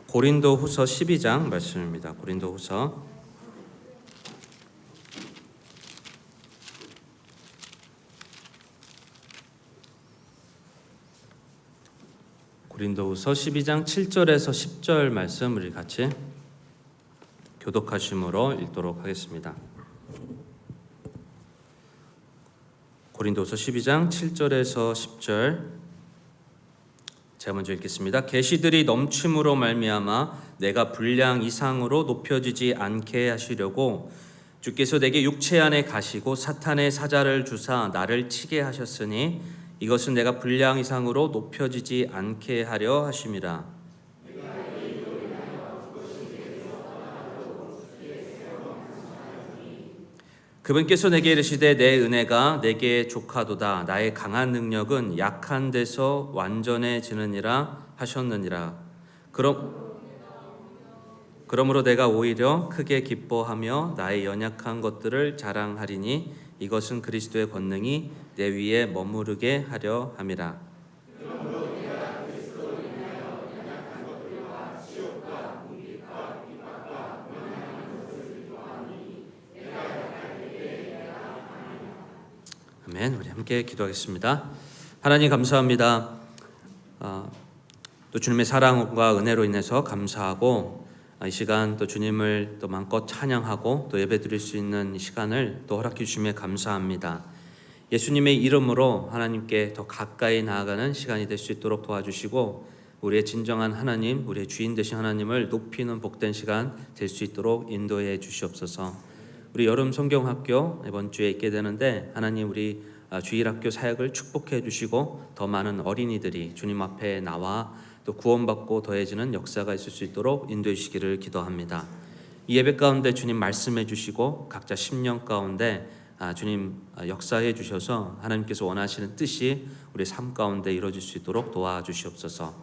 고린도후서 12장 말씀입니다. 고린도후서 12장 7절에서 10절 말씀 우리 같이 교독하심으로 읽도록 하겠습니다. 고린도후서 12장 7절에서 10절 제가 먼저 읽겠습니다. 계시들이 넘침으로 말미암아 내가 분량 이상으로 높여지지 않게 하시려고 주께서 내게 육체 안에 가시고 사탄의 사자를 주사 나를 치게 하셨으니 이것은 내가 분량 이상으로 높여지지 않게 하려 하심이라. 그분께서 내게 이르시되 내 은혜가 내게 족하도다. 나의 강한 능력은 약한 데서 완전해지느니라 하셨느니라. 그러므로 내가 오히려 크게 기뻐하며 나의 연약한 것들을 자랑하리니 이것은 그리스도의 권능이 내 위에 머무르게 하려 함이라. 아멘. 우리 함께 기도하겠습니다. 하나님 감사합니다. 또 주님의 사랑과 은혜로 인해서 감사하고 이 시간 또 주님을 또 마음껏 찬양하고 또 예배드릴 수 있는 이 시간을 또 허락해 주심에 감사합니다. 예수님의 이름으로 하나님께 더 가까이 나아가는 시간이 될 수 있도록 도와주시고 우리의 진정한 하나님, 우리의 주인 되신 하나님을 높이는 복된 시간 될 수 있도록 인도해 주시옵소서. 우리 여름 성경학교 이번 주에 있게 되는데 하나님 우리 주일학교 사역을 축복해 주시고 더 많은 어린이들이 주님 앞에 나와 또 구원받고 더해지는 역사가 있을 수 있도록 인도해 주시기를 기도합니다. 이 예배 가운데 주님 말씀해 주시고 각자 심령 가운데 주님 역사해 주셔서 하나님께서 원하시는 뜻이 우리 삶 가운데 이루어질 수 있도록 도와주시옵소서.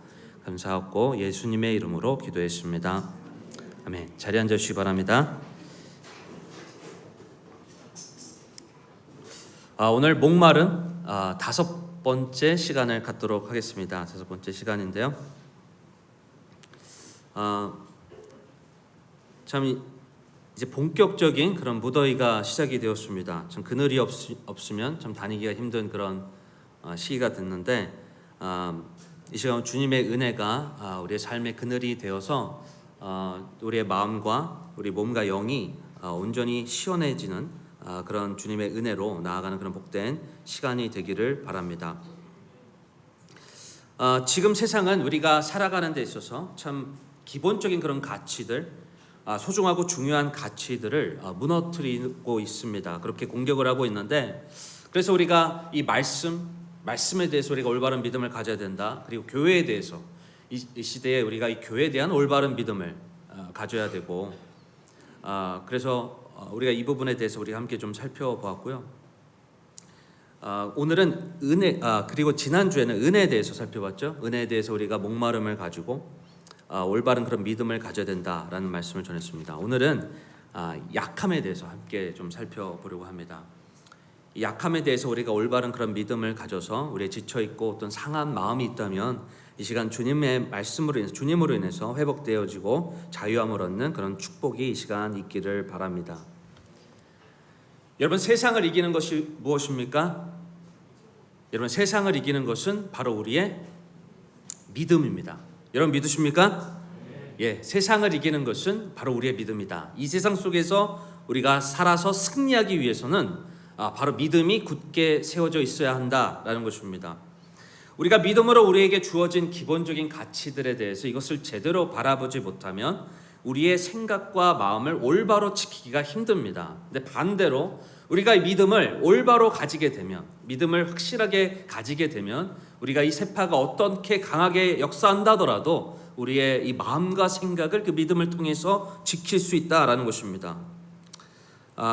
감사하고 예수님의 이름으로 기도했습니다. 아멘. 자리에 앉아 주시기 바랍니다. 오늘 목말은 5번째 시간을 갖도록 하겠습니다. 5번째 시간인데요. 참 이제 본격적인 그런 무더위가 시작이 되었습니다. 참 그늘이 없으면 참 다니기가 힘든 그런 시기가 됐는데 이 시간 주님의 은혜가 우리의 삶의 그늘이 되어서 우리의 마음과 우리 몸과 영이 온전히 시원해지는 그런 주님의 은혜로 나아가는 그런 복된 시간이 되기를 바랍니다. 지금 세상은 우리가 살아가는 데 있어서 참 기본적인 그런 가치들, 소중하고 중요한 가치들을 무너뜨리고 있습니다. 그렇게 공격을 하고 있는데 그래서 우리가 이 말씀에 대해서 우리가 올바른 믿음을 가져야 된다. 그리고 교회에 대해서 이 시대에 우리가 이 교회에 대한 올바른 믿음을 가져야 되고 그래서 우리가 이 부분에 대해서 우리가 함께 좀 살펴보았고요. 오늘은 은혜 그리고 지난주에는 은혜에 대해서 살펴봤죠. 은혜에 대해서 우리가 목마름을 가지고 올바른 그런 믿음을 가져야 된다라는 말씀을 전했습니다. 오늘은 약함에 대해서 함께 좀 살펴보려고 합니다. 이 약함에 대해서 우리가 올바른 그런 믿음을 가져서 우리의 지쳐 있고 어떤 상한 마음이 있다면 이 시간 주님의 말씀으로 인해서 주님으로 인해서 회복되어지고 자유함을 얻는 그런 축복이 이 시간 있기를 바랍니다. 여러분 세상을 이기는 것이 무엇입니까? 여러분 세상을 이기는 것은 바로 우리의 믿음입니다. 여러분 믿으십니까? 예, 세상을 이기는 것은 바로 우리의 믿음이다. 이 세상 속에서 우리가 살아서 승리하기 위해서는 바로 믿음이 굳게 세워져 있어야 한다라는 것입니다. 우리가 믿음으로 우리에게 주어진 기본적인 가치들에 대해서 이것을 제대로 바라보지 못하면 우리의 생각과 마음을 올바로 지키기가 힘듭니다. 근데 반대로 우리가 이 믿음을 올바로 가지게 되면, 믿음을 확실하게 가지게 되면 우리가 이 세파가 어떻게 강하게 역사한다더라도 우리의 이 마음과 생각을 그 믿음을 통해서 지킬 수 있다라는 것입니다.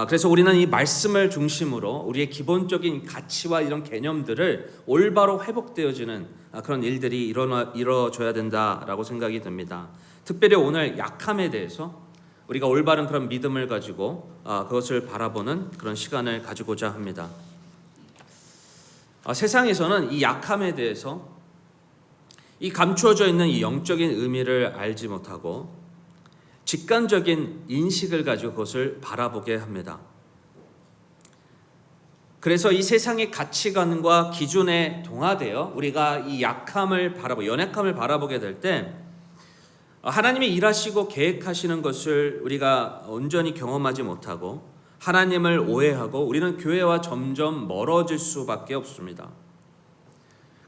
그래서 우리는 이 말씀을 중심으로 우리의 기본적인 가치와 이런 개념들을 올바로 회복되어지는 그런 일들이 이루어져야 된다라고 생각이 듭니다. 특별히 오늘 약함에 대해서 우리가 올바른 그런 믿음을 가지고 그것을 바라보는 그런 시간을 가지고자 합니다. 세상에서는 이 약함에 대해서 이 감추어져 있는 이 영적인 의미를 알지 못하고 직관적인 인식을 가지고 그것을 바라보게 합니다. 그래서 이 세상의 가치관과 기준에 동화되어 우리가 이 약함을 연약함을 바라보게 될 때 하나님이 일하시고 계획하시는 것을 우리가 온전히 경험하지 못하고 하나님을 오해하고 우리는 교회와 점점 멀어질 수밖에 없습니다.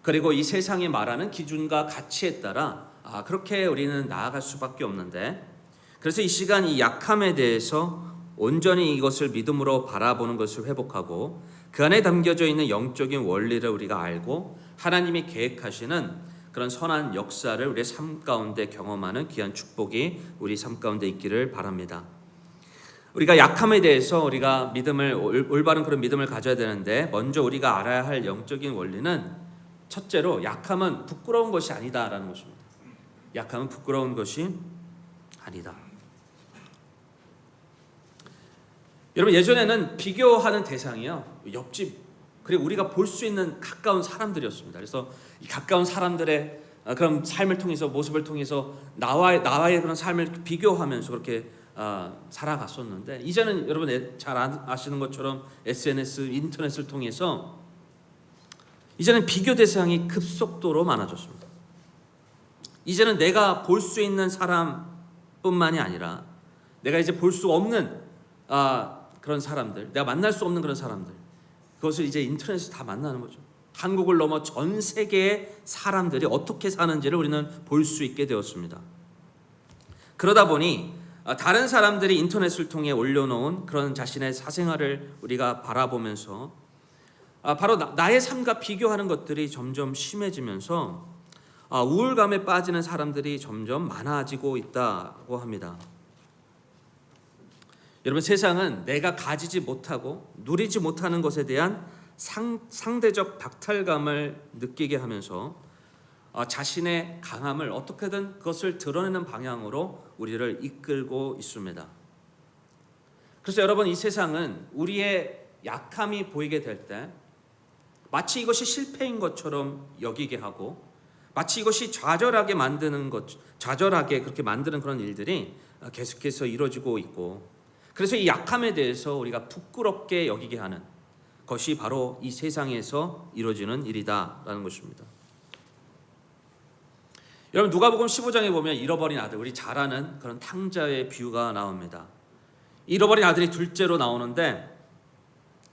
그리고 이 세상이 말하는 기준과 가치에 따라 그렇게 우리는 나아갈 수밖에 없는데, 그래서 이 시간 이 약함에 대해서 온전히 이것을 믿음으로 바라보는 것을 회복하고 그 안에 담겨져 있는 영적인 원리를 우리가 알고 하나님이 계획하시는 그런 선한 역사를 우리의 삶 가운데 경험하는 귀한 축복이 우리 삶 가운데 있기를 바랍니다. 우리가 약함에 대해서 우리가 올바른 그런 믿음을 가져야 되는데, 먼저 우리가 알아야 할 영적인 원리는 첫째로 약함은 부끄러운 것이 아니다라는 것입니다. 약함은 부끄러운 것이 아니다. 여러분, 예전에는 비교하는 대상이요, 옆집 그리고 우리가 볼 수 있는 가까운 사람들이었습니다. 그래서 이 가까운 사람들의 그런 삶을 통해서, 모습을 통해서 나와의 그런 삶을 비교하면서 그렇게 살아갔었는데, 이제는 여러분 잘 아시는 것처럼 SNS, 인터넷을 통해서 이제는 비교 대상이 급속도로 많아졌습니다. 이제는 내가 볼 수 있는 사람뿐만이 아니라 내가 이제 볼 수 없는 그런 사람들, 내가 만날 수 없는 그런 사람들, 그것을 이제 인터넷에서 다 만나는 거죠. 한국을 넘어 전 세계의 사람들이 어떻게 사는지를 우리는 볼 수 있게 되었습니다. 그러다 보니 다른 사람들이 인터넷을 통해 올려놓은 그런 자신의 사생활을 우리가 바라보면서 바로 나의 삶과 비교하는 것들이 점점 심해지면서 우울감에 빠지는 사람들이 점점 많아지고 있다고 합니다. 여러분, 세상은 내가 가지지 못하고 누리지 못하는 것에 대한 상대적 박탈감을 느끼게 하면서 자신의 강함을 어떻게든 그것을 드러내는 방향으로 우리를 이끌고 있습니다. 그래서 여러분, 이 세상은 우리의 약함이 보이게 될 때 마치 이것이 실패인 것처럼 여기게 하고, 마치 이것이 좌절하게 그렇게 만드는 그런 일들이 계속해서 이루어지고 있고, 그래서 이 약함에 대해서 우리가 부끄럽게 여기게 하는 것이 바로 이 세상에서 이루어지는 일이다라는 것입니다. 여러분, 누가복음 15장에 보면 잃어버린 아들, 우리 잘 아는 그런 탕자의 비유가 나옵니다. 잃어버린 아들이 둘째로 나오는데,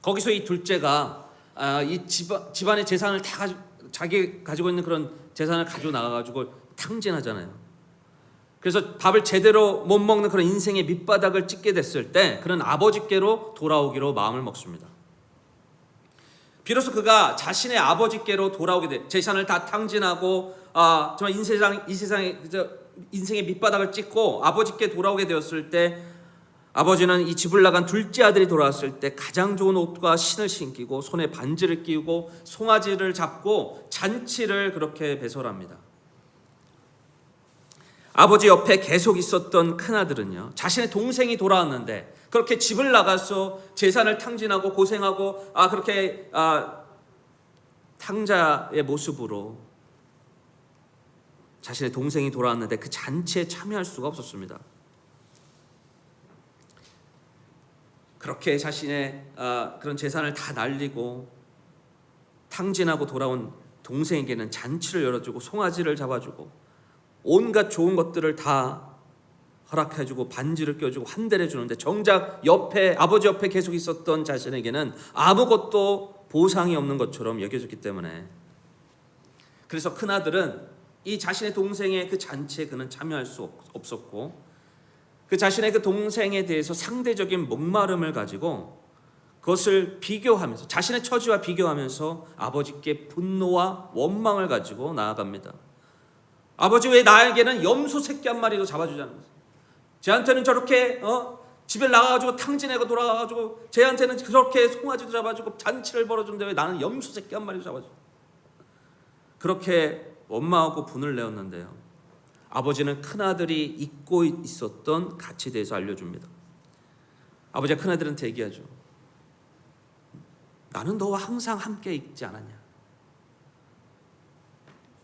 거기서 이 둘째가 이 집안의 재산을 다 자기 가지고 있는 그런 재산을 가지고 나가가지고 탕진하잖아요. 그래서 밥을 제대로 못 먹는 그런 인생의 밑바닥을 찍게 됐을 때 그는 아버지께로 돌아오기로 마음을 먹습니다. 비로소 그가 자신의 아버지께로 돌아오게 돼, 재산을 다 탕진하고 정말 이 세상에 인생의 밑바닥을 찍고 아버지께 돌아오게 되었을 때, 아버지는 이 집을 나간 둘째 아들이 돌아왔을 때 가장 좋은 옷과 신을 신기고 손에 반지를 끼우고 송아지를 잡고 잔치를 그렇게 배설합니다. 아버지 옆에 계속 있었던 큰아들은요, 자신의 동생이 돌아왔는데 그렇게 집을 나가서 재산을 탕진하고 고생하고 그렇게 탕자의 모습으로 자신의 동생이 돌아왔는데 그 잔치에 참여할 수가 없었습니다. 그렇게 자신의 그런 재산을 다 날리고 탕진하고 돌아온 동생에게는 잔치를 열어주고 송아지를 잡아주고 온갖 좋은 것들을 다 허락해주고 반지를 껴주고 환대를 해주는데, 정작 아버지 옆에 계속 있었던 자신에게는 아무것도 보상이 없는 것처럼 여겨졌기 때문에, 그래서 큰아들은 이 자신의 동생의 그 잔치에 그는 참여할 수 없었고, 그 자신의 그 동생에 대해서 상대적인 목마름을 가지고 그것을 비교하면서, 자신의 처지와 비교하면서 아버지께 분노와 원망을 가지고 나아갑니다. 아버지, 왜 나에게는 염소 새끼 한 마리도 잡아주지 않는 거예요? 쟤한테는 저렇게 집에 나가가지고 탕진하고 돌아가가지고 쟤한테는 그렇게 송아지도 잡아주고 잔치를 벌어주는데 왜 나는 염소 새끼 한 마리도 잡아줘? 그렇게 원망하고 분을 내었는데요, 아버지는 큰아들이 잊고 있었던 가치에 대해서 알려줍니다. 아버지가 큰아들한테 얘기하죠. 나는 너와 항상 함께 있지 않았냐?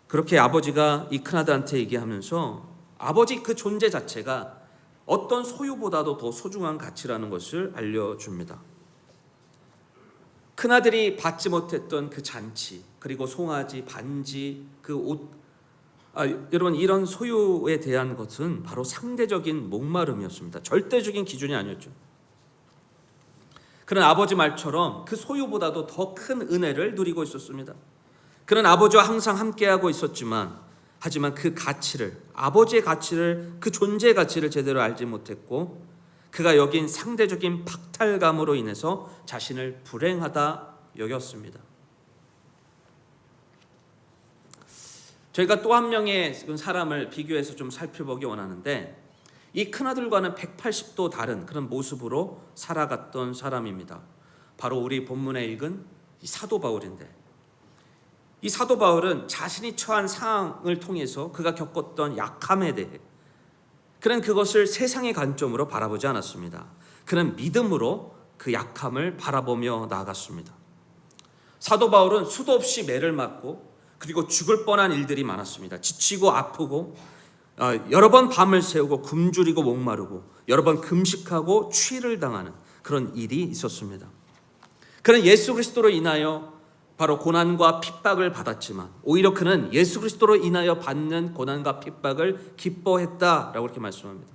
그렇게 아버지가 이 큰아들한테 얘기하면서 아버지 그 존재 자체가 어떤 소유보다도 더 소중한 가치라는 것을 알려줍니다. 큰아들이 받지 못했던 그 잔치, 그리고 송아지, 반지, 그 옷, 여러분 이런 소유에 대한 것은 바로 상대적인 목마름이었습니다. 절대적인 기준이 아니었죠. 그런 아버지 말처럼 그 소유보다도 더 큰 은혜를 누리고 있었습니다. 그런 아버지와 항상 함께하고 있었지만 하지만 그 가치를, 아버지의 가치를, 그 존재의 가치를 제대로 알지 못했고 그가 여긴 상대적인 박탈감으로 인해서 자신을 불행하다 여겼습니다. 저희가 또 한 명의 사람을 비교해서 좀 살펴보기 원하는데 이 큰아들과는 180도 다른 그런 모습으로 살아갔던 사람입니다. 바로 우리 본문에 읽은 이 사도 바울인데, 이 사도 바울은 자신이 처한 상황을 통해서 그가 겪었던 약함에 대해 그는 그것을 세상의 관점으로 바라보지 않았습니다. 그는 믿음으로 그 약함을 바라보며 나아갔습니다. 사도 바울은 수도 없이 매를 맞고 그리고 죽을 뻔한 일들이 많았습니다. 지치고 아프고 여러 번 밤을 새우고 굶주리고 목마르고 여러 번 금식하고 추위를 당하는 그런 일이 있었습니다. 그는 예수 그리스도로 인하여 바로 고난과 핍박을 받았지만 오히려 그는 예수 그리스도로 인하여 받는 고난과 핍박을 기뻐했다라고 이렇게 말씀합니다.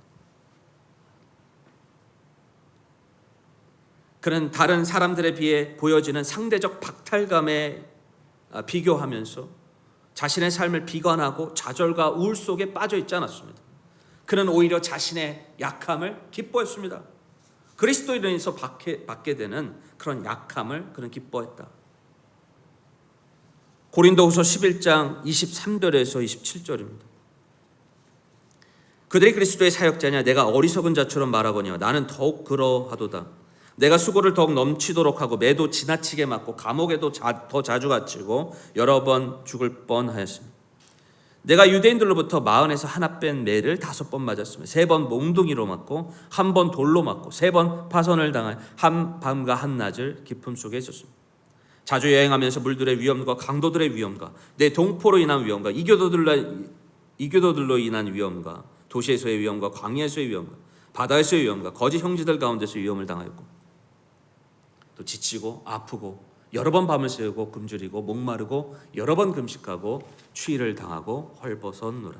그는 다른 사람들에 비해 보여지는 상대적 박탈감에 비교하면서 자신의 삶을 비관하고 좌절과 우울 속에 빠져 있지 않았습니다. 그는 오히려 자신의 약함을 기뻐했습니다. 그리스도인으로 인해서 받게 되는 그런 약함을 그는 기뻐했다. 고린도후서 11장 23절에서 27절입니다. 그들이 그리스도의 사역자냐 내가 어리석은 자처럼 말하거니와 나는 더욱 그러하도다. 내가 수고를 더욱 넘치도록 하고 매도 지나치게 맞고 감옥에도 더 자주 갇히고 여러 번 죽을 뻔하였습니다. 내가 유대인들로부터 마흔에서 하나 뺀 매를 5번 맞았으며 3번 몽둥이로 맞고 1번 돌로 맞고 3번 파선을 당한 한 밤과 한낮을 깊음 속에 있었습니다. 자주 여행하면서 물들의 위험과 강도들의 위험과 내 동포로 인한 위험과 이교도들로 인한 위험과 도시에서의 위험과 광야에서의 위험과 바다에서의 위험과 거짓 형제들 가운데서 위험을 당하였고 또 지치고 아프고 여러 번 밤을 새우고 굶주리고 목마르고 여러 번 금식하고 추위를 당하고 헐벗었노라.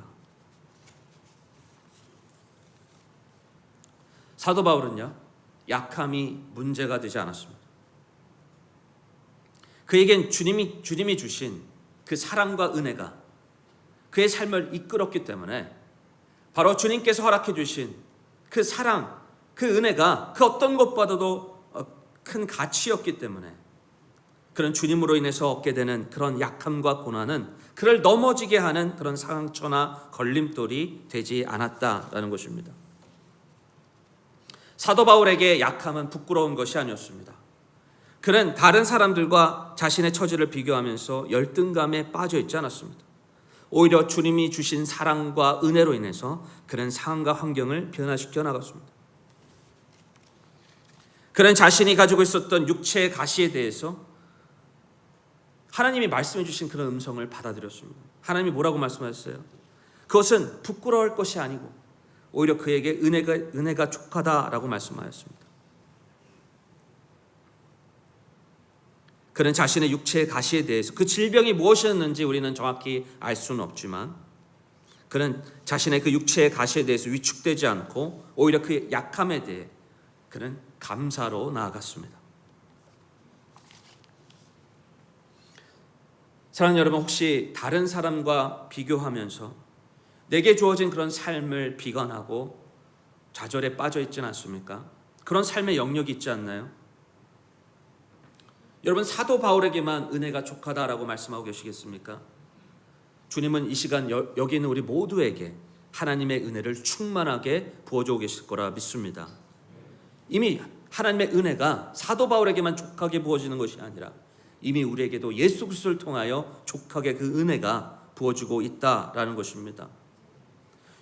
사도 바울은요, 약함이 문제가 되지 않았습니다. 그에겐 주님이 주신 그 사랑과 은혜가 그의 삶을 이끌었기 때문에 바로 주님께서 허락해 주신 그 사랑, 그 은혜가 그 어떤 것보다도 큰 가치였기 때문에 그런 주님으로 인해서 얻게 되는 그런 약함과 고난은 그를 넘어지게 하는 그런 상처나 걸림돌이 되지 않았다라는 것입니다. 사도 바울에게 약함은 부끄러운 것이 아니었습니다. 그는 다른 사람들과 자신의 처지를 비교하면서 열등감에 빠져 있지 않았습니다. 오히려 주님이 주신 사랑과 은혜로 인해서 그는 상황과 환경을 변화시켜 나갔습니다. 그는 자신이 가지고 있었던 육체의 가시에 대해서 하나님이 말씀해 주신 그런 음성을 받아들였습니다. 하나님이 뭐라고 말씀하셨어요? 그것은 부끄러울 것이 아니고 오히려 그에게 은혜가 족하다라고 말씀하셨습니다. 그는 자신의 육체의 가시에 대해서 그 질병이 무엇이었는지 우리는 정확히 알 수는 없지만 그는 자신의 그 육체의 가시에 대해서 위축되지 않고 오히려 그 약함에 대해 그는 감사로 나아갔습니다. 사랑하는 여러분, 혹시 다른 사람과 비교하면서 내게 주어진 그런 삶을 비관하고 좌절에 빠져 있지는 않습니까? 그런 삶의 영역이 있지 않나요? 여러분, 사도 바울에게만 은혜가 족하다라고 말씀하고 계시겠습니까? 주님은 이 시간 여기 있는 우리 모두에게 하나님의 은혜를 충만하게 부어주고 계실 거라 믿습니다. 이미 하나님의 은혜가 사도 바울에게만 족하게 부어지는 것이 아니라 이미 우리에게도 예수 그리스도를 통하여 족하게 그 은혜가 부어지고 있다라는 것입니다.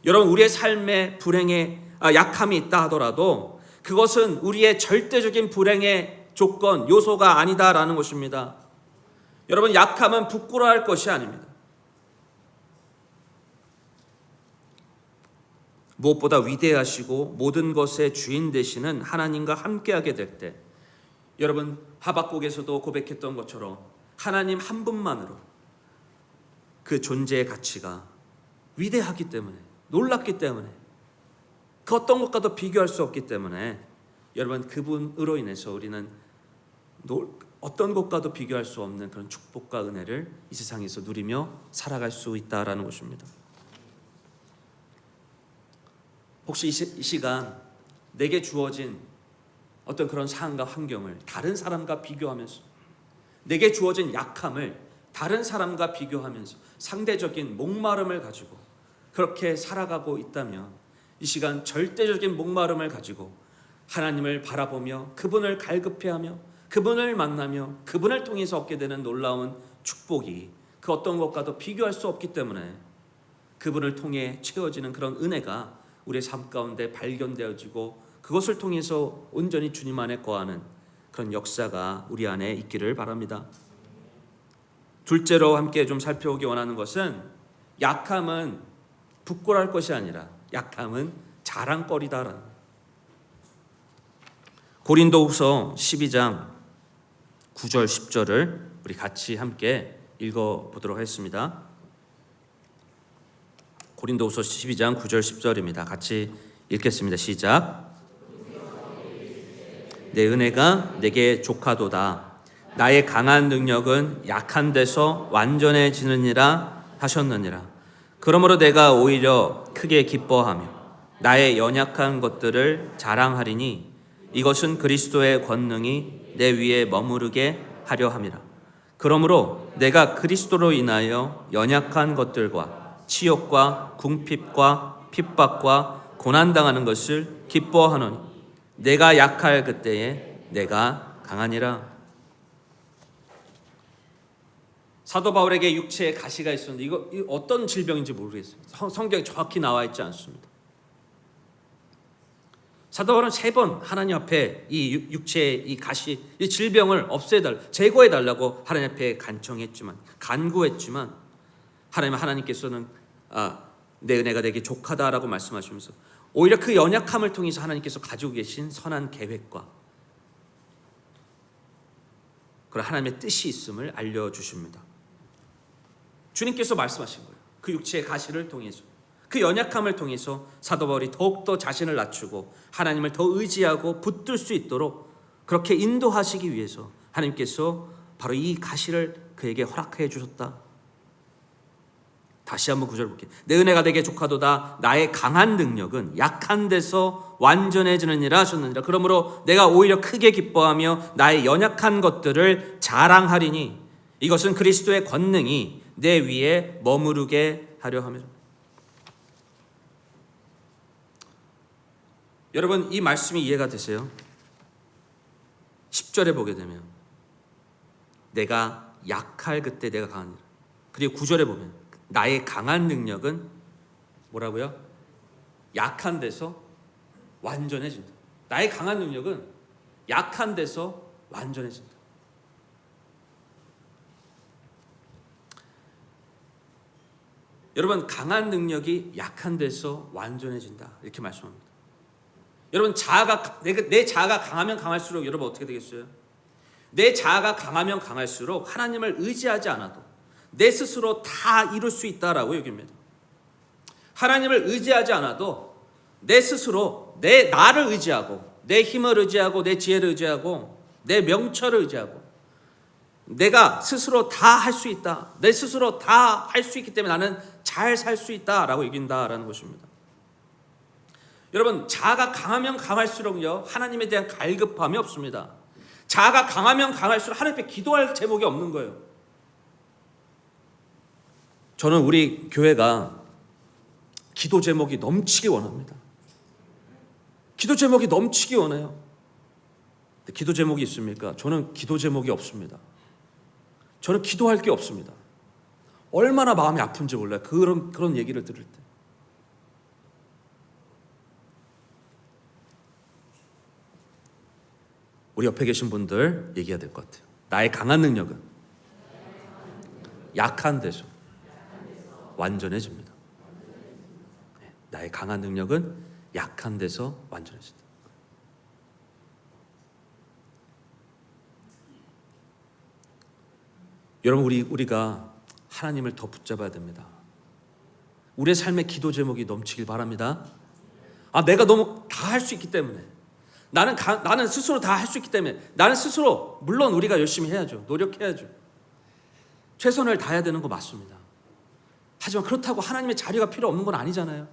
여러분, 우리의 삶에 불행에 약함이 있다 하더라도 그것은 우리의 절대적인 불행의 조건, 요소가 아니다라는 것입니다. 여러분, 약함은 부끄러워할 것이 아닙니다. 무엇보다 위대하시고 모든 것의 주인 되시는 하나님과 함께하게 될 때, 여러분 하박국에서도 고백했던 것처럼 하나님 한 분만으로 그 존재의 가치가 위대하기 때문에, 놀랍기 때문에, 그 어떤 것과도 비교할 수 없기 때문에 여러분 그분으로 인해서 우리는 어떤 것과도 비교할 수 없는 그런 축복과 은혜를 이 세상에서 누리며 살아갈 수 있다라는 것입니다. 혹시 이 시간 내게 주어진 어떤 그런 상황과 환경을 다른 사람과 비교하면서, 내게 주어진 약함을 다른 사람과 비교하면서 상대적인 목마름을 가지고 그렇게 살아가고 있다면, 이 시간 절대적인 목마름을 가지고 하나님을 바라보며 그분을 갈급해하며 그분을 만나며 그분을 통해서 얻게 되는 놀라운 축복이 그 어떤 것과도 비교할 수 없기 때문에 그분을 통해 채워지는 그런 은혜가 우리의 삶 가운데 발견되어지고 그것을 통해서 온전히 주님 안에 거하는 그런 역사가 우리 안에 있기를 바랍니다. 둘째로 함께 좀 살펴보기 원하는 것은, 약함은 부끄러울 것이 아니라 약함은 자랑거리다라는 거예요. 고린도후서 12장 9절 10절을 우리 같이 함께 읽어보도록 하겠습니다. 고린도후서 12장 9절 10절입니다. 같이 읽겠습니다. 시작. 내 은혜가 내게 족하도다. 나의 강한 능력은 약한 데서 완전해지느니라 하셨느니라. 그러므로 내가 오히려 크게 기뻐하며 나의 연약한 것들을 자랑하리니 이것은 그리스도의 권능이 내 위에 머무르게 하려 함이라. 그러므로 내가 그리스도로 인하여 연약한 것들과 치욕과 궁핍과 핍박과 고난당하는 것을 기뻐하노니 내가 약할 그때에 내가 강하니라. 사도 바울에게 육체에 가시가 있었는데 이거 어떤 질병인지 모르겠어요. 성경에 정확히 나와 있지 않습니다. 사도 바울은 3번 하나님 앞에 이 육체의 이 가시, 이 질병을 제거해달라고 하나님 앞에 간구했지만 하나님께서는 내 은혜가 내게 족하다라고 말씀하시면서 오히려 그 연약함을 통해서 하나님께서 가지고 계신 선한 계획과 그런 하나님의 뜻이 있음을 알려주십니다. 주님께서 말씀하신 거예요. 그 육체의 가시를 통해서, 그 연약함을 통해서 사도 바울이 더욱더 자신을 낮추고 하나님을 더 의지하고 붙들 수 있도록 그렇게 인도하시기 위해서 하나님께서 바로 이 가시를 그에게 허락해 주셨다. 다시 한번 9절 볼게요. 내 은혜가 내게 족하도다. 나의 강한 능력은 약한 데서 완전해지느니라 하셨느니라. 그러므로 내가 오히려 크게 기뻐하며 나의 연약한 것들을 자랑하리니 이것은 그리스도의 권능이 내 위에 머무르게 하려 함이라. 여러분 이 말씀이 이해가 되세요? 10절에 보게 되면 내가 약할 그때 내가 강하니라. 그리고 9절에 보면 나의 강한 능력은 뭐라고요? 약한 데서 완전해진다. 나의 강한 능력은 약한 데서 완전해진다. 여러분 강한 능력이 약한 데서 완전해진다 이렇게 말씀합니다. 여러분 내 자아가 강하면 강할수록 여러분 어떻게 되겠어요? 내 자아가 강하면 강할수록 하나님을 의지하지 않아도 내 스스로 다 이룰 수 있다라고 여깁니다. 하나님을 의지하지 않아도 내 스스로 내 나를 의지하고 내 힘을 의지하고 내 지혜를 의지하고 내 명철을 의지하고 내가 스스로 다 할 수 있다. 내 스스로 다 할 수 있기 때문에 나는 잘 살 수 있다라고 여긴다라는 것입니다. 여러분 자아가 강하면 강할수록요 하나님에 대한 갈급함이 없습니다. 자아가 강하면 강할수록 하나님 앞에 기도할 제목이 없는 거예요. 저는 우리 교회가 기도 제목이 넘치기 원합니다. 기도 제목이 넘치기 원해요. 근데 기도 제목이 있습니까? 저는 기도 제목이 없습니다. 저는 기도할 게 없습니다. 얼마나 마음이 아픈지 몰라요. 그런 얘기를 들을 때. 우리 옆에 계신 분들 얘기해야 될 것 같아요. 나의 강한 능력은 약한 데서 완전해집니다. 나의 강한 능력은 약한 데서 완전해진다. 여러분, 우리가 하나님을 더 붙잡아야 됩니다. 우리의 삶의 기도 제목이 넘치길 바랍니다. 내가 너무 다 할 수 있기 때문에, 나는 스스로 다 할 수 있기 때문에, 나는 스스로, 물론 우리가 열심히 해야죠. 노력해야죠. 최선을 다해야 되는 거 맞습니다. 하지만 그렇다고 하나님의 자리가 필요 없는 건 아니잖아요.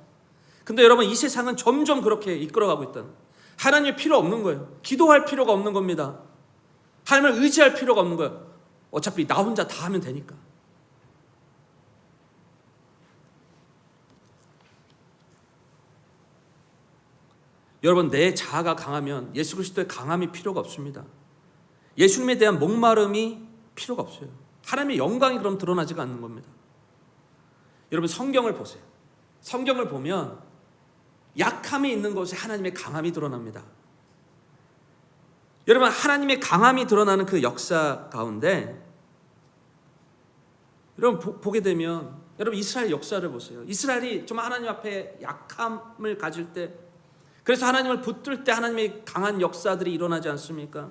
근데 여러분, 이 세상은 점점 그렇게 이끌어가고 있다는, 하나님이 필요 없는 거예요. 기도할 필요가 없는 겁니다. 하나님을 의지할 필요가 없는 거예요. 어차피 나 혼자 다 하면 되니까. 여러분, 내 자아가 강하면 예수 그리스도의 강함이 필요가 없습니다. 예수님에 대한 목마름이 필요가 없어요. 하나님의 영광이 그럼 드러나지가 않는 겁니다. 여러분, 성경을 보세요. 성경을 보면 약함이 있는 곳에 하나님의 강함이 드러납니다. 여러분, 하나님의 강함이 드러나는 그 역사 가운데 여러분 보게 되면, 여러분 이스라엘 역사를 보세요. 이스라엘이 좀 하나님 앞에 약함을 가질 때, 그래서 하나님을 붙들 때 하나님의 강한 역사들이 일어나지 않습니까?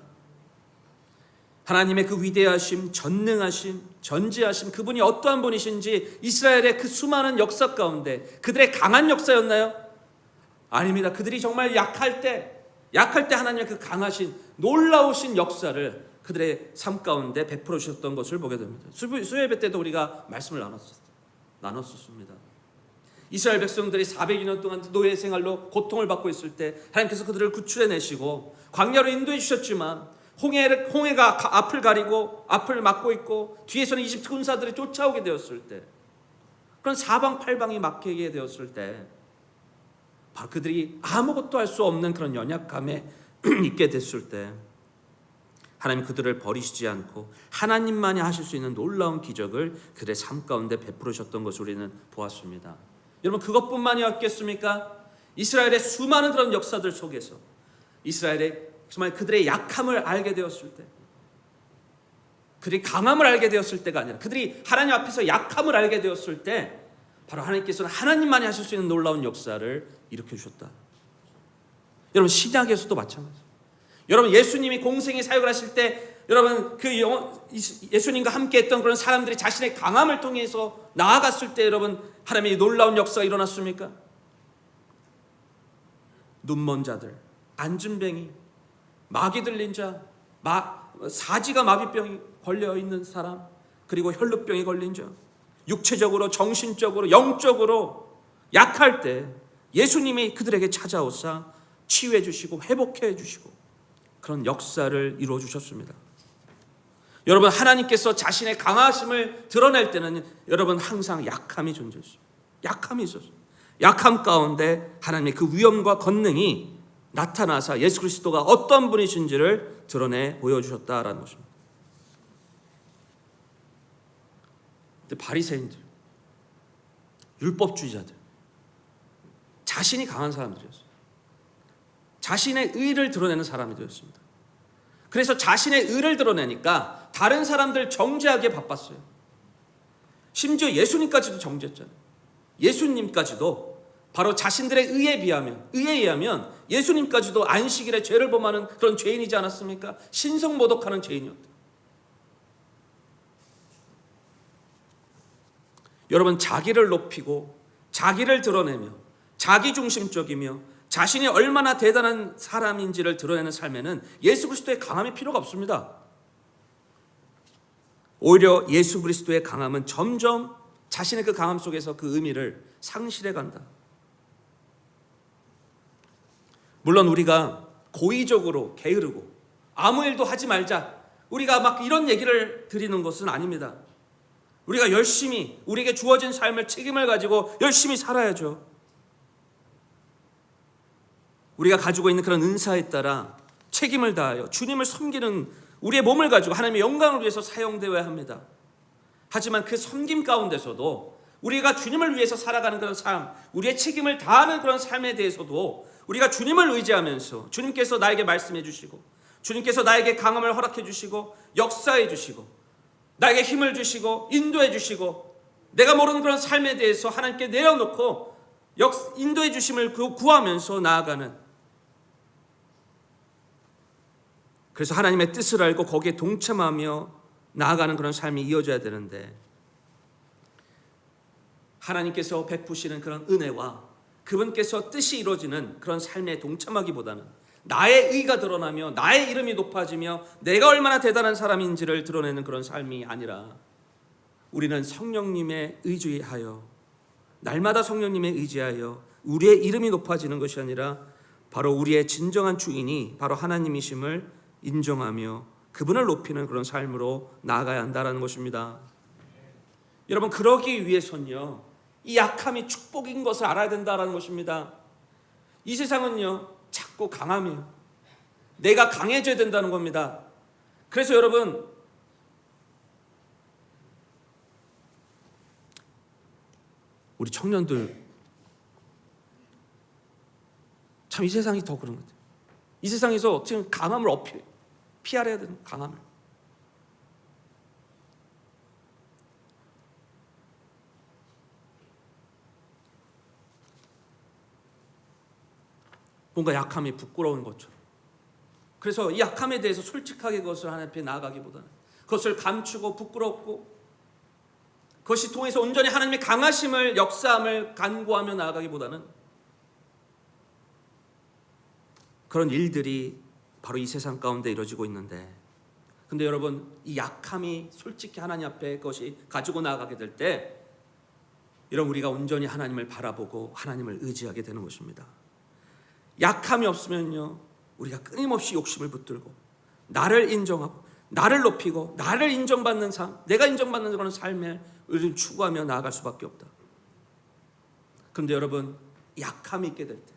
하나님의 그 위대하심, 전능하심, 전지하심, 그분이 어떠한 분이신지 이스라엘의 그 수많은 역사 가운데 그들의 강한 역사였나요? 아닙니다. 그들이 정말 약할 때 하나님의 그 강하신 놀라우신 역사를 그들의 삶 가운데 베풀어 주셨던 것을 보게 됩니다. 수요예배 때도 우리가 말씀을 나눴었습니다. 이스라엘 백성들이 400여 동안 노예 생활로 고통을 받고 있을 때 하나님께서 그들을 구출해내시고 광야로 인도해 주셨지만, 홍해가 앞을 가리고 앞을 막고 있고 뒤에서는 이집트 군사들이 쫓아오게 되었을 때, 그런 사방팔방이 막히게 되었을 때, 바로 그들이 아무것도 할 수 없는 그런 연약함에 있게 됐을 때 하나님 그들을 버리시지 않고 하나님만이 하실 수 있는 놀라운 기적을 그들의 삶 가운데 베풀으셨던 것을 우리는 보았습니다. 여러분, 그것뿐만이었겠습니까? 이스라엘의 수많은 그런 역사들 속에서 이스라엘의 정말 그들의 약함을 알게 되었을 때, 그들이 강함을 알게 되었을 때가 아니라 그들이 하나님 앞에서 약함을 알게 되었을 때, 바로 하나님께서는 하나님만이 하실 수 있는 놀라운 역사를 일으켜 주셨다. 여러분, 신약에서도 마찬가지예요. 여러분, 예수님이 공생의 사역을 하실 때, 여러분 그 예수님과 함께 했던 그런 사람들이 자신의 강함을 통해서 나아갔을 때, 여러분 하나님의 놀라운 역사가 일어났습니까? 눈먼 자들, 안진뱅이, 마귀 들린 자, 사지가 마비병이 걸려있는 사람, 그리고 혈루병이 걸린 자, 육체적으로 정신적으로 영적으로 약할 때 예수님이 그들에게 찾아오사 치유해 주시고 회복해 주시고 그런 역사를 이루어 주셨습니다. 여러분, 하나님께서 자신의 강하심을 드러낼 때는 여러분 항상 약함이 존재했어요. 약함이 있었어요. 약함 가운데 하나님의 그 위엄과 권능이 나타나서 예수 그리스도가 어떤 분이신지를 드러내 보여주셨다라는 것입니다. 근데 바리새인들, 율법주의자들, 자신이 강한 사람들이었어요. 자신의 의를 드러내는 사람이 되었습니다. 그래서 자신의 의를 드러내니까 다른 사람들 정죄하기에 바빴어요. 심지어 예수님까지도 정죄했잖아요. 예수님까지도 바로 자신들의 의에 의하면 예수님까지도 안식일에 죄를 범하는 그런 죄인이지 않았습니까? 신성모독하는 죄인이었다. 여러분, 자기를 높이고 자기를 드러내며 자기중심적이며 자신이 얼마나 대단한 사람인지를 드러내는 삶에는 예수 그리스도의 강함이 필요가 없습니다. 오히려 예수 그리스도의 강함은 점점 자신의 그 강함 속에서 그 의미를 상실해 간다. 물론 우리가 고의적으로 게으르고 아무 일도 하지 말자, 우리가 막 이런 얘기를 드리는 것은 아닙니다. 우리가 열심히 우리에게 주어진 삶을 책임을 가지고 열심히 살아야죠. 우리가 가지고 있는 그런 은사에 따라 책임을 다하여 주님을 섬기는 우리의 몸을 가지고 하나님의 영광을 위해서 사용되어야 합니다. 하지만 그 섬김 가운데서도 우리가 주님을 위해서 살아가는 그런 삶, 우리의 책임을 다하는 그런 삶에 대해서도 우리가 주님을 의지하면서 주님께서 나에게 말씀해 주시고 주님께서 나에게 강함을 허락해 주시고 역사해 주시고 나에게 힘을 주시고 인도해 주시고 내가 모르는 그런 삶에 대해서 하나님께 내려놓고 인도해 주심을 구하면서 나아가는, 그래서 하나님의 뜻을 알고 거기에 동참하며 나아가는 그런 삶이 이어져야 되는데, 하나님께서 베푸시는 그런 은혜와 그분께서 뜻이 이루어지는 그런 삶에 동참하기보다는 나의 의가 드러나며 나의 이름이 높아지며 내가 얼마나 대단한 사람인지를 드러내는 그런 삶이 아니라, 우리는 성령님의 의지하여, 날마다 성령님의 의지하여 우리의 이름이 높아지는 것이 아니라 바로 우리의 진정한 주인이 바로 하나님이심을 인정하며 그분을 높이는 그런 삶으로 나아가야 한다는 것입니다. 여러분, 그러기 위해서는요, 이 약함이 축복인 것을 알아야 된다는 것입니다. 이 세상은요 자꾸 강함이에요. 내가 강해져야 된다는 겁니다. 그래서 여러분, 우리 청년들 참 이 세상이 더 그런 것 같아요. 이 세상에서 지금 강함을 피하려야 되는 강함을. 뭔가 약함이 부끄러운 것처럼. 그래서 이 약함에 대해서 솔직하게 그것을 하나님 앞에 나아가기보다는 그것을 감추고 부끄럽고 그것이 통해서 온전히 하나님의 강하심을, 역사함을 간구하며 나아가기보다는 그런 일들이 바로 이 세상 가운데 이루어지고 있는데, 근데 여러분, 이 약함이 솔직히 하나님 앞에 그것이 가지고 나아가게 될 때, 여러분, 우리가 온전히 하나님을 바라보고 하나님을 의지하게 되는 것입니다. 약함이 없으면요, 우리가 끊임없이 욕심을 붙들고 나를 인정하고 나를 높이고 나를 인정받는 삶, 내가 인정받는 그런 삶을 우리는 추구하며 나아갈 수밖에 없다. 그런데 여러분, 약함이 있게 될 때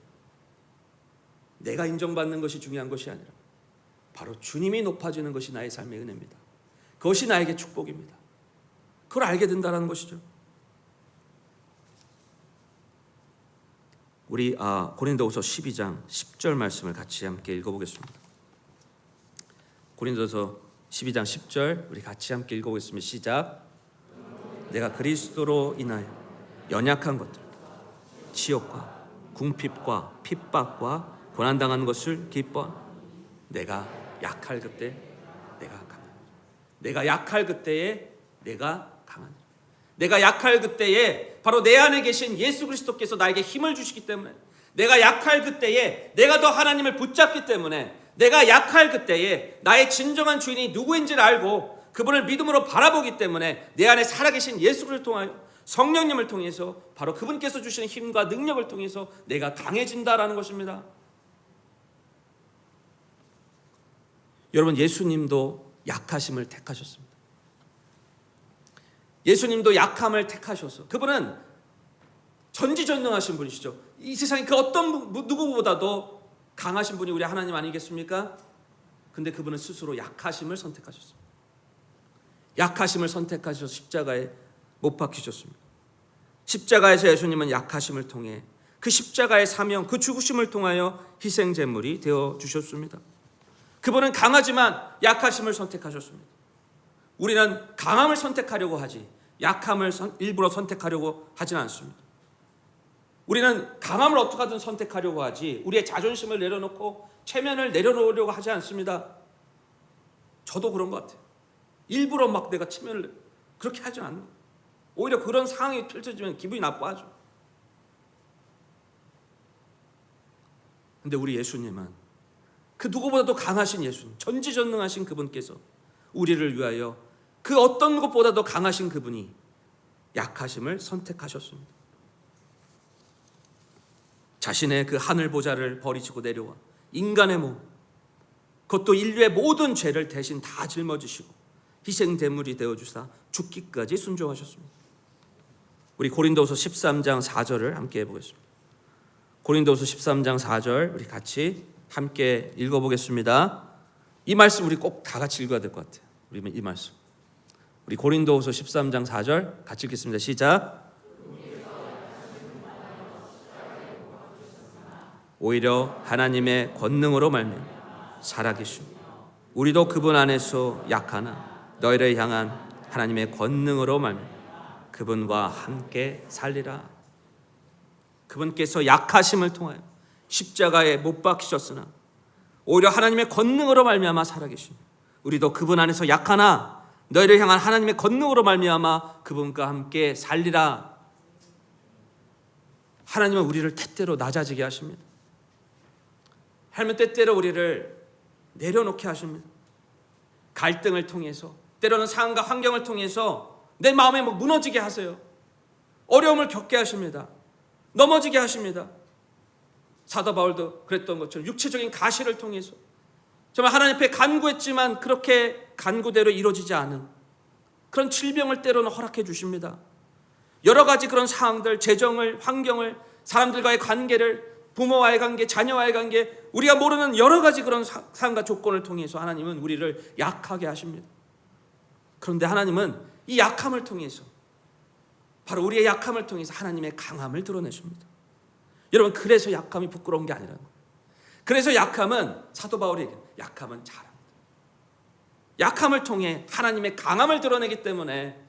내가 인정받는 것이 중요한 것이 아니라 바로 주님이 높아지는 것이 나의 삶의 은혜입니다. 그것이 나에게 축복입니다. 그걸 알게 된다는 것이죠. 우리 고린도후서 12장 10절 말씀을 같이 함께 읽어보겠습니다. 고린도서 12장 10절 우리 같이 함께 읽어보겠습니다. 시작. 내가 그리스도로 인하여 연약한 것들, 치욕과 궁핍과 핍박과 고난당하는 것을 기뻐. 내가 약할 그때 내가 강하니. 내가 약할 그때에 내가 강하니. 내가 약할 그때에 바로 내 안에 계신 예수 그리스도께서 나에게 힘을 주시기 때문에, 내가 약할 그때에 내가 더 하나님을 붙잡기 때문에, 내가 약할 그때에 나의 진정한 주인이 누구인지를 알고 그분을 믿음으로 바라보기 때문에 내 안에 살아계신 예수를 통하여, 성령님을 통해서 바로 그분께서 주시는 힘과 능력을 통해서 내가 강해진다라는 것입니다. 여러분, 예수님도 약하심을 택하셨습니다. 예수님도 약함을 택하셔서, 그분은 전지전능하신 분이시죠. 이 세상에 그 어떤 누구보다도 강하신 분이 우리 하나님 아니겠습니까? 근데 그분은 스스로 약하심을 선택하셨습니다. 약하심을 선택하셔서 십자가에 못 박히셨습니다. 십자가에서 예수님은 약하심을 통해 그 십자가의 사명, 그 죽으심을 통하여 희생제물이 되어 주셨습니다. 그분은 강하지만 약하심을 선택하셨습니다. 우리는 강함을 선택하려고 하지 약함을 일부러 선택하려고 하지는 않습니다. 우리는 강함을 어떻게 하든 선택하려고 하지 우리의 자존심을 내려놓고 체면을 내려놓으려고 하지 않습니다. 저도 그런 것 같아요. 일부러 막 내가 체면을 그렇게 하지 않는 거예요. 오히려 그런 상황이 펼쳐지면 기분이 나빠하죠. 근데 우리 예수님은 그 누구보다도 강하신 예수님, 전지전능하신 그분께서 우리를 위하여 그 어떤 것보다도 강하신 그분이 약하심을 선택하셨습니다. 자신의 그 하늘 보좌를 버리시고 내려와 인간의 몸, 그것도 인류의 모든 죄를 대신 다 짊어지시고 희생제물이 되어주사 죽기까지 순종하셨습니다. 우리 고린도후서 13장 4절을 함께 해보겠습니다. 고린도후서 13장 4절 우리 같이 함께 읽어보겠습니다. 이 말씀 우리 꼭 다 같이 읽어야 될 것 같아요. 이 말씀 우리 고린도후서 13장 4절 같이 읽겠습니다. 시작. 오히려 하나님의 권능으로 말미암아 살아계시며 우리도 그분 안에서 약하나 너희를 향한 하나님의 권능으로 말미암아 그분과 함께 살리라. 그분께서 약하심을 통하여 십자가에 못 박히셨으나 오히려 하나님의 권능으로 말미암아 살아계십니다. 우리도 그분 안에서 약하나 너희를 향한 하나님의 권능으로 말미암아 그분과 함께 살리라. 하나님은 우리를 때때로 낮아지게 하십니다. 하나님은 때때로 우리를 내려놓게 하십니다. 갈등을 통해서, 때로는 상황과 환경을 통해서 내 마음에 무너지게 하세요. 어려움을 겪게 하십니다. 넘어지게 하십니다. 사도 바울도 그랬던 것처럼 육체적인 가시를 통해서 정말 하나님 앞에 간구했지만 그렇게 간구대로 이루어지지 않은 그런 질병을 때로는 허락해 주십니다. 여러 가지 그런 상황들, 재정을, 환경을, 사람들과의 관계를, 부모와의 관계, 자녀와의 관계, 우리가 모르는 여러 가지 그런 상황과 조건을 통해서 하나님은 우리를 약하게 하십니다. 그런데 하나님은 이 약함을 통해서, 바로 우리의 약함을 통해서 하나님의 강함을 드러내십니다. 여러분, 그래서 약함이 부끄러운 게 아니라는 거예요. 그래서 약함은, 사도 바울이 얘기해요. 약함은 자랑입니다. 약함을 통해 하나님의 강함을 드러내기 때문에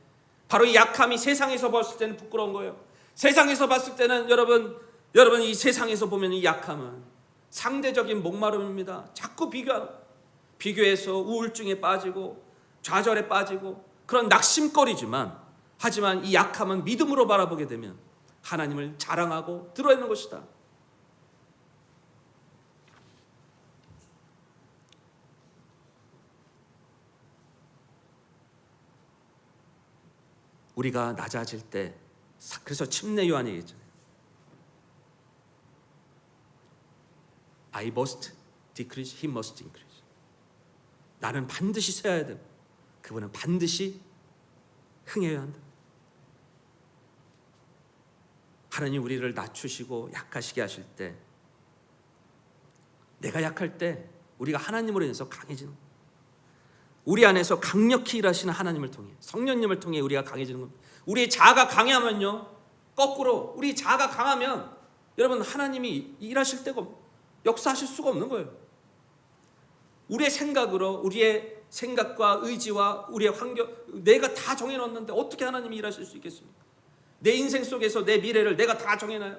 바로 이 약함이 세상에서 봤을 때는 부끄러운 거예요. 세상에서 봤을 때는 여러분 이 세상에서 보면 이 약함은 상대적인 목마름입니다. 자꾸 비교해서 우울증에 빠지고 좌절에 빠지고 그런 낙심거리지만, 하지만 이 약함은 믿음으로 바라보게 되면 하나님을 자랑하고 드러내는 것이다. 우리가 낮아질 때, 그래서 침례 요한이 얘기했잖아요. I must decrease, he must increase. 나는 반드시 쇠야 되고 그분은 반드시 흥해야 한다. 하나님 우리를 낮추시고 약하시게 하실 때, 내가 약할 때 우리가 하나님으로 인해서 강해지는 거예요. 우리 안에서 강력히 일하시는 하나님을 통해, 성령님을 통해 우리가 강해지는 겁니다. 우리의 자아가 강하면요, 거꾸로 우리 자아가 강하면 여러분 하나님이 일하실 때가, 역사하실 수가 없는 거예요. 우리의 생각으로, 우리의 생각과 의지와 우리의 환경, 내가 다 정해놨는데 어떻게 하나님이 일하실 수 있겠습니까? 내 인생 속에서 내 미래를 내가 다 정해놔요.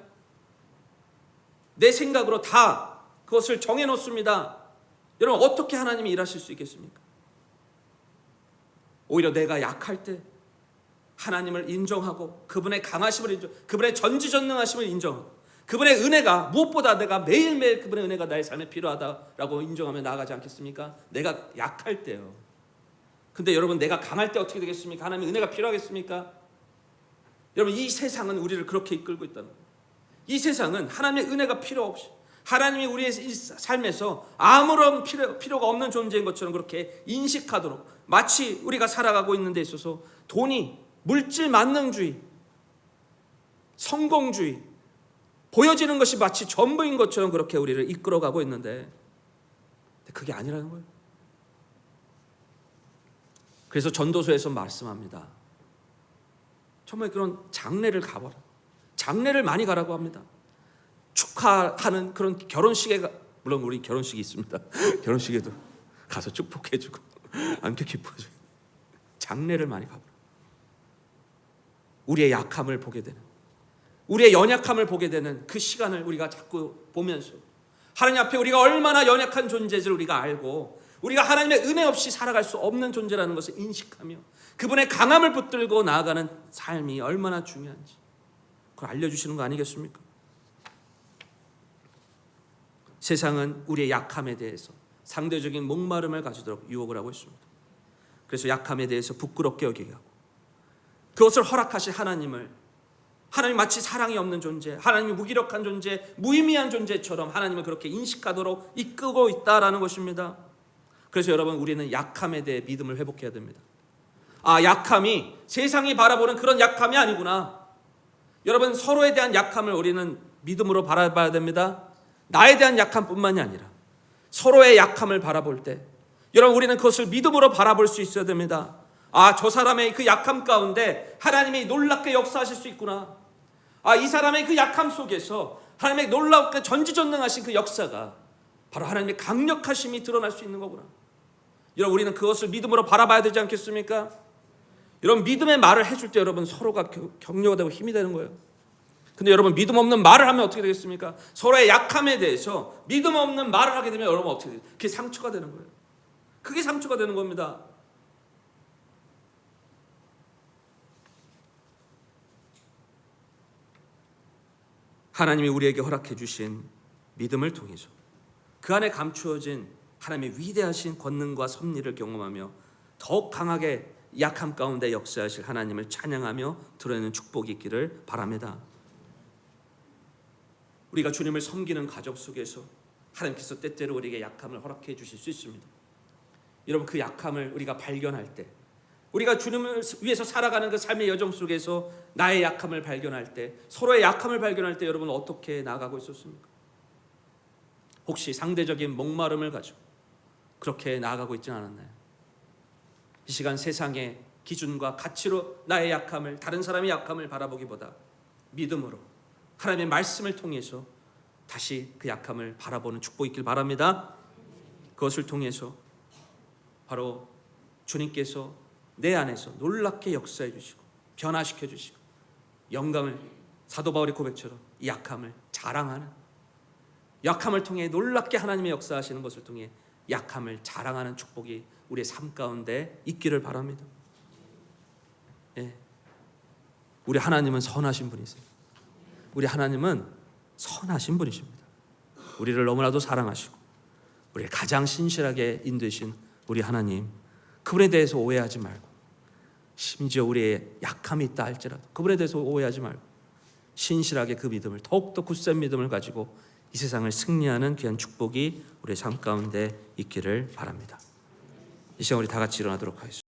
내 생각으로 다 그것을 정해놓습니다. 여러분, 어떻게 하나님이 일하실 수 있겠습니까? 오히려 내가 약할 때 하나님을 인정하고 그분의 강하심을 인정, 그분의 전지전능하심을 인정하고 그분의 은혜가, 무엇보다 내가 매일매일 그분의 은혜가 나의 삶에 필요하다라고 인정하며 나아가지 않겠습니까? 내가 약할 때요. 근데 여러분, 내가 강할 때 어떻게 되겠습니까? 하나님의 은혜가 필요하겠습니까? 여러분, 이 세상은 우리를 그렇게 이끌고 있다는 거예요. 이 세상은 하나님의 은혜가 필요 없이, 하나님이 우리의 삶에서 아무런 필요가 없는 존재인 것처럼 그렇게 인식하도록, 마치 우리가 살아가고 있는 데 있어서 돈이 물질 만능주의, 성공주의, 보여지는 것이 마치 전부인 것처럼 그렇게 우리를 이끌어가고 있는데 그게 아니라는 거예요. 그래서 전도서에서 말씀합니다. 정말 그런 장례를 가봐라. 장례를 많이 가라고 합니다. 축하하는 그런 결혼식에 물론 우리 결혼식이 있습니다. 결혼식에도 가서 축복해주고 함께 기뻐해주고, 장례를 많이 가봐라. 우리의 약함을 보게 되는, 우리의 연약함을 보게 되는 그 시간을 우리가 자꾸 보면서 하나님 앞에 우리가 얼마나 연약한 존재를 우리가 알고, 우리가 하나님의 은혜 없이 살아갈 수 없는 존재라는 것을 인식하며 그분의 강함을 붙들고 나아가는 삶이 얼마나 중요한지 그걸 알려주시는 거 아니겠습니까? 세상은 우리의 약함에 대해서 상대적인 목마름을 가지도록 유혹을 하고 있습니다. 그래서 약함에 대해서 부끄럽게 여기게 하고, 그것을 허락하신 하나님 마치 사랑이 없는 존재, 하나님이 무기력한 존재, 무의미한 존재처럼 하나님을 그렇게 인식하도록 이끌고 있다라는 것입니다. 그래서 여러분, 우리는 약함에 대해 믿음을 회복해야 됩니다. 약함이 세상이 바라보는 그런 약함이 아니구나. 여러분, 서로에 대한 약함을 우리는 믿음으로 바라봐야 됩니다. 나에 대한 약함뿐만이 아니라 서로의 약함을 바라볼 때 여러분, 우리는 그것을 믿음으로 바라볼 수 있어야 됩니다. 저 사람의 그 약함 가운데 하나님이 놀랍게 역사하실 수 있구나. 이 사람의 그 약함 속에서 하나님의 놀랍게 전지전능하신 그 역사가 바로 하나님의 강력하심이 드러날 수 있는 거구나. 여러분, 우리는 그것을 믿음으로 바라봐야 되지 않겠습니까? 여러분, 믿음의 말을 해줄 때 여러분 서로가 격려가 되고 힘이 되는 거예요. 근데 여러분, 믿음 없는 말을 하면 어떻게 되겠습니까? 서로의 약함에 대해서 믿음 없는 말을 하게 되면 여러분 어떻게 돼요? 그게 상처가 되는 거예요. 그게 상처가 되는 겁니다. 하나님이 우리에게 허락해 주신 믿음을 통해서 그 안에 감추어진 하나님의 위대하신 권능과 섭리를 경험하며 더욱 강하게 약함 가운데 역사하실 하나님을 찬양하며 드러내는 축복이 있기를 바랍니다. 우리가 주님을 섬기는 가족 속에서 하나님께서 때때로 우리에게 약함을 허락해 주실 수 있습니다. 여러분, 그 약함을 우리가 발견할 때, 우리가 주님을 위해서 살아가는 그 삶의 여정 속에서 나의 약함을 발견할 때, 서로의 약함을 발견할 때 여러분 어떻게 나아가고 있었습니까? 혹시 상대적인 목마름을 가지고 그렇게 나아가고 있지는 않았나요? 이 시간 세상의 기준과 가치로 나의 약함을, 다른 사람의 약함을 바라보기보다 믿음으로 하나님의 말씀을 통해서 다시 그 약함을 바라보는 축복이 있길 바랍니다. 그것을 통해서 바로 주님께서 내 안에서 놀랍게 역사해 주시고 변화시켜 주시고 영감을, 사도 바울의 고백처럼 이 약함을 자랑하는, 약함을 통해 놀랍게 하나님의 역사하시는 것을 통해 약함을 자랑하는 축복이 우리의 삶 가운데 있기를 바랍니다. 예. 우리 하나님은 선하신 분이세요. 우리 하나님은 선하신 분이십니다. 우리를 너무나도 사랑하시고 우리를 가장 신실하게 인도하신 우리 하나님, 그분에 대해서 오해하지 말고, 심지어 우리의 약함이 있다 할지라도 그분에 대해서 오해하지 말고 신실하게 그 믿음을, 더욱더 굳센 믿음을 가지고 이 세상을 승리하는 귀한 축복이 우리의 삶 가운데 있기를 바랍니다. 이 시간 우리 다 같이 일어나도록 하겠습니다.